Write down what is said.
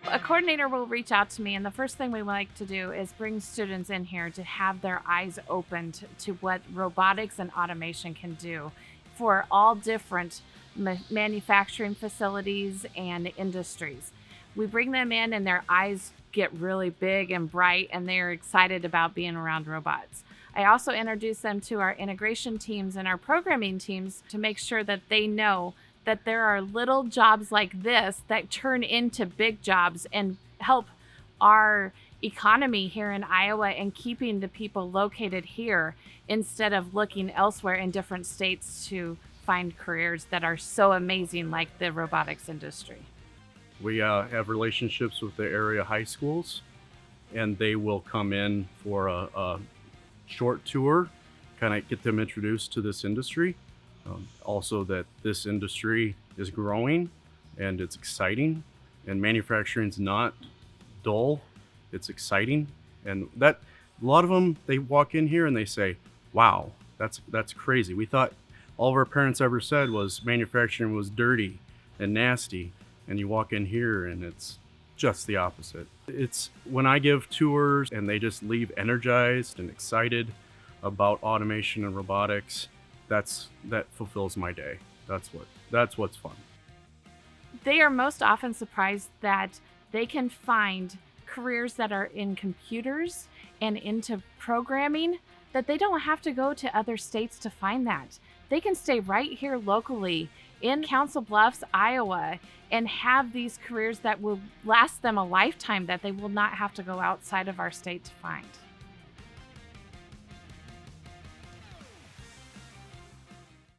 A coordinator will reach out to me, and the first thing we like to do is bring students in here to have their eyes opened to what robotics and automation can do for all different manufacturing facilities and industries. We bring them in, and their eyes get really big and bright, and they're excited about being around robots. I also introduce them to our integration teams and our programming teams to make sure that they know that there are little jobs like this that turn into big jobs and help our economy here in Iowa and keeping the people located here instead of looking elsewhere in different states to find careers that are so amazing like the robotics industry. We have relationships with the area high schools, and they will come in for a short tour, kind of get them introduced to this industry. Also that this industry is growing and it's exciting, and manufacturing's not dull, it's exciting. And that a lot of them, they walk in here and they say, wow, that's crazy. We thought all of our parents ever said was manufacturing was dirty and nasty, and you walk in here and it's just the opposite. It's when I give tours and they just leave energized and excited about automation and robotics, that fulfills my day. That's what's fun. They are most often surprised that they can find careers that are in computers and into programming, that they don't have to go to other states to find that. They can stay right here locally in Council Bluffs, Iowa, and have these careers that will last them a lifetime, that they will not have to go outside of our state to find.